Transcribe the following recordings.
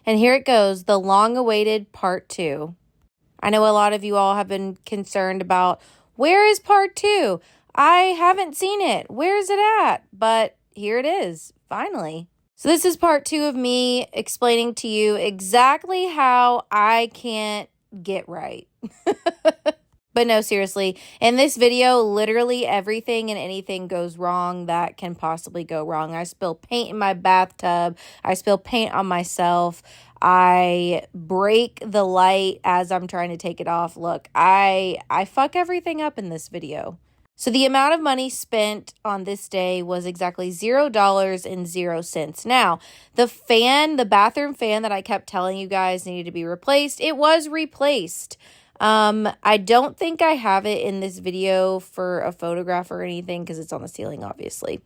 And here it goes, the long-awaited part 2. I know a lot of you all have been concerned about, where is part 2? I haven't seen it. Where's it at? But here it is, finally. So this is part 2 of me explaining to you exactly how I can't get right. But no, seriously, in this video, literally everything and anything goes wrong that can possibly go wrong. I spill paint in my bathtub. I spill paint on myself. I break the light as I'm trying to take it off. Look, I fuck everything up in this video. So the amount of money spent on this day was exactly $0.00. Now, the bathroom fan that I kept telling you guys needed to be replaced, it was replaced. I don't think I have it in this video for a photograph or anything because it's on the ceiling, obviously.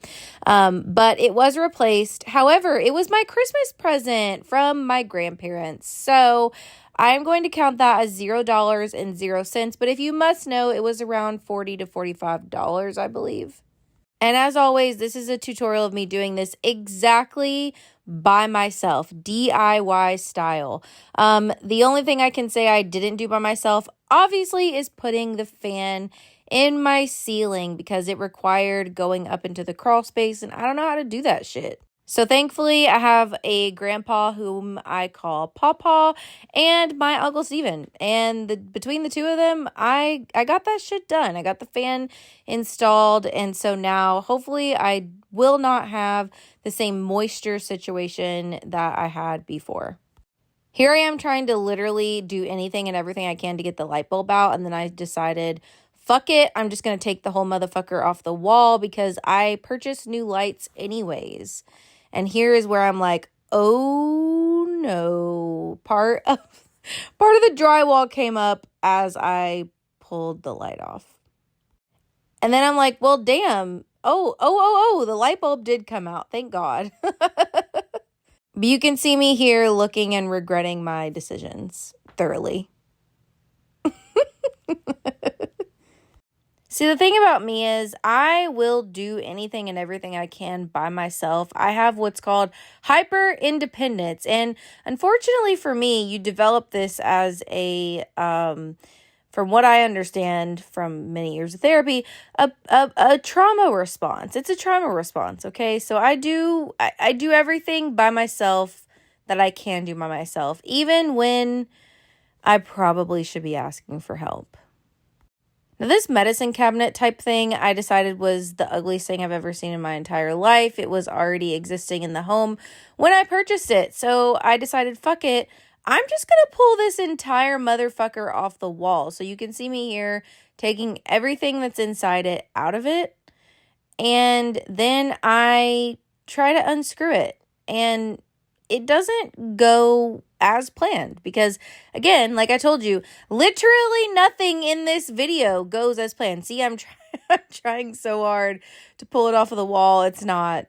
But it was replaced. However, it was my Christmas present from my grandparents. So I'm going to count that as $0.00. But if you must know, it was around $40 to $45, I believe. And as always, this is a tutorial of me doing this exactly by myself, DIY style. The only thing I can say I didn't do by myself, obviously, is putting the fan in my ceiling because it required going up into the crawl space, and I don't know how to do that shit. So thankfully, I have a grandpa whom I call Pawpaw and my Uncle Steven. And between the two of them, I got that shit done. I got the fan installed. And so now, hopefully, I will not have the same moisture situation that I had before. Here I am trying to literally do anything and everything I can to get the light bulb out. And then I decided, fuck it, I'm just going to take the whole motherfucker off the wall because I purchased new lights anyways. And here is where I'm like, oh no, part of the drywall came up as I pulled the light off. And then I'm like, well, damn. Oh, the light bulb did come out. Thank God. But you can see me here looking and regretting my decisions thoroughly. See, the thing about me is I will do anything and everything I can by myself. I have what's called hyper independence. And unfortunately for me, you develop this as a, from what I understand from many years of therapy, a trauma response. It's a trauma response, okay? So I do everything by myself that I can do by myself, even when I probably should be asking for help. Now, this medicine cabinet type thing, I decided was the ugliest thing I've ever seen in my entire life. It was already existing in the home when I purchased it. So I decided, fuck it. I'm just going to pull this entire motherfucker off the wall. So you can see me here taking everything that's inside it out of it. And then I try to unscrew it. And it doesn't go as planned because, again, like I told you, literally nothing in this video goes as planned. See, I'm trying so hard to pull it off of the wall. It's not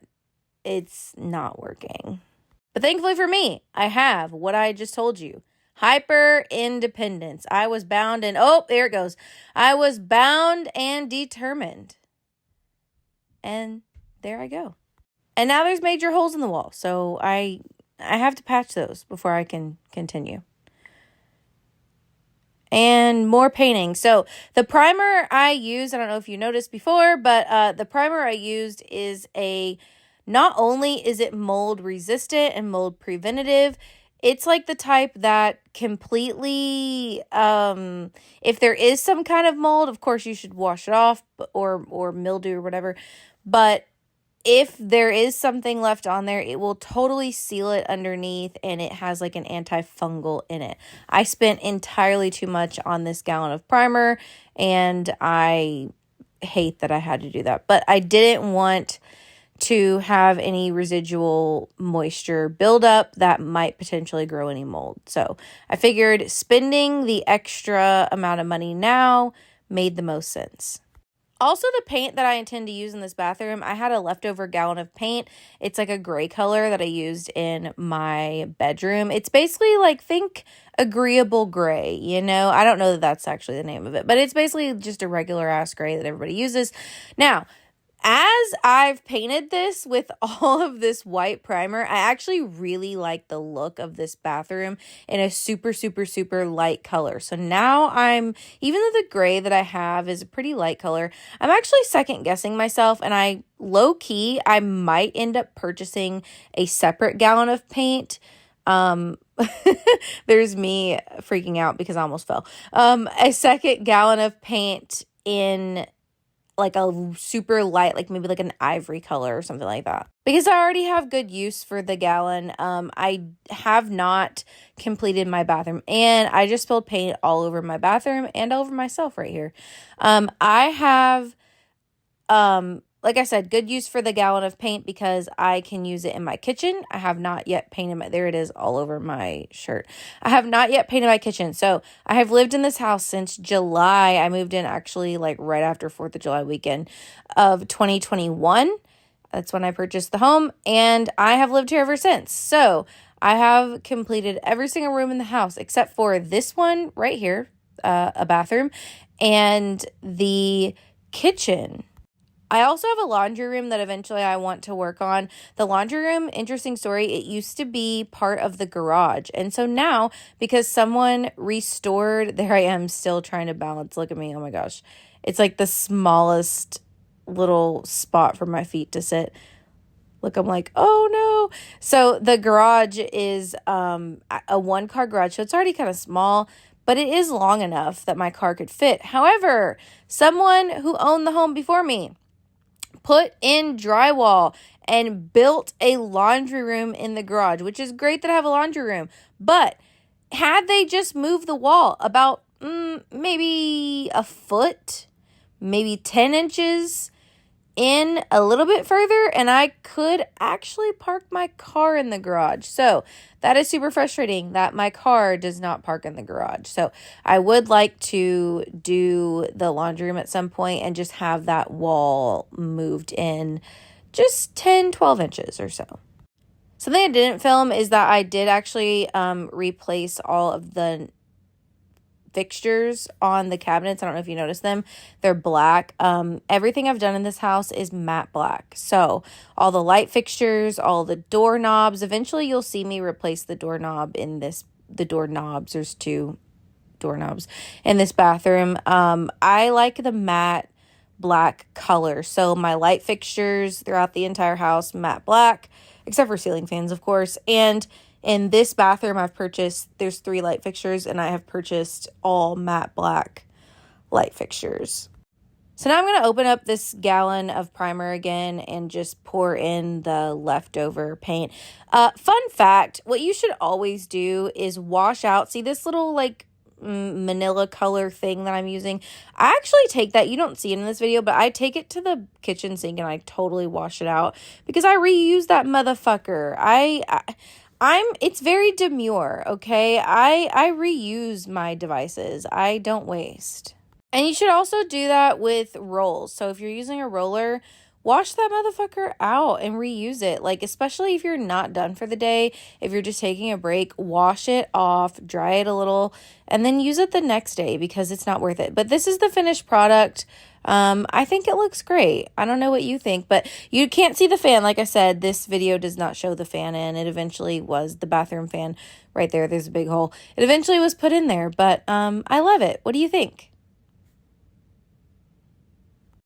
working. But thankfully for me, I have what I just told you. Hyper independence. I was bound and, oh, there it goes. I was bound and determined. And there I go. And now there's major holes in the wall. So I have to patch those before I can continue. And more painting. So the primer I used, I don't know if you noticed before, but the primer I used is not only is it mold resistant and mold preventative, it's like the type that completely, if there is some kind of mold, of course you should wash it off or mildew or whatever. But if there is something left on there, it will totally seal it underneath, and it has like an antifungal in it. I spent entirely too much on this gallon of primer, and I hate that I had to do that. But I didn't want to have any residual moisture buildup that might potentially grow any mold. So I figured spending the extra amount of money now made the most sense. Also, the paint that I intend to use in this bathroom, I had a leftover gallon of paint. It's like a gray color that I used in my bedroom. It's basically like, think agreeable gray, you know? I don't know that that's actually the name of it, but it's basically just a regular ass gray that everybody uses. Now, As I've painted this with all of this white primer, I actually really like the look of this bathroom in a super, super, super light color. So now even though the gray that I have is a pretty light color, I'm actually second guessing myself, and I might end up purchasing a separate gallon of paint. There's me freaking out because I almost fell. A second gallon of paint in like a super light, like maybe like an ivory color or something like that. Because I already have good use for the gallon. I have not completed my bathroom, and I just spilled paint all over my bathroom and all over myself right here. I have, like I said, good use for the gallon of paint because I can use it in my kitchen. I have not yet painted there it is all over my shirt. I have not yet painted my kitchen. So I have lived in this house since July. I moved in actually like right after 4th of July weekend of 2021. That's when I purchased the home, and I have lived here ever since. So I have completed every single room in the house except for this one right here, a bathroom, and the kitchen. I also have a laundry room that eventually I want to work on. The laundry room, interesting story, it used to be part of the garage. And so now, because someone restored, there I am still trying to balance. Look at me. Oh my gosh. It's like the smallest little spot for my feet to sit. Look, I'm like, oh no. So the garage is a 1-car garage. So it's already kind of small, but it is long enough that my car could fit. However, someone who owned the home before me put in drywall and built a laundry room in the garage, which is great that I have a laundry room. But had they just moved the wall about maybe a foot, maybe 10 inches in a little bit further, and I could actually park my car in the garage. So that is super frustrating that my car does not park in the garage. So I would like to do the laundry room at some point and just have that wall moved in just 10, 12 inches or so. Something I didn't film is that I did actually replace all of the fixtures on the cabinets. I don't know if you noticed them. They're black. Everything I've done in this house is matte black. So all the light fixtures, all the doorknobs, eventually you'll see me replace the doorknob in the doorknobs. There's 2 doorknobs in this bathroom. I like the matte black color. So my light fixtures throughout the entire house, matte black, except for ceiling fans, of course. And in this bathroom, there's 3 light fixtures, and I have purchased all matte black light fixtures. So now I'm going to open up this gallon of primer again and just pour in the leftover paint. Fun fact, what you should always do is wash out. See this little like manila color thing that I'm using? I actually take that. You don't see it in this video, but I take it to the kitchen sink and I totally wash it out because I reuse that motherfucker. It's very demure, okay? I reuse my devices. I don't waste. And you should also do that with rolls. So if you're using a roller, wash that motherfucker out and reuse it. Like, especially if you're not done for the day, if you're just taking a break, wash it off, dry it a little, and then use it the next day because it's not worth it. But this is the finished product. I think it looks great. I don't know what you think, but you can't see the fan. Like I said, this video does not show the fan in. It eventually was the bathroom fan right there. There's a big hole. It eventually was put in there, but I love it. What do you think?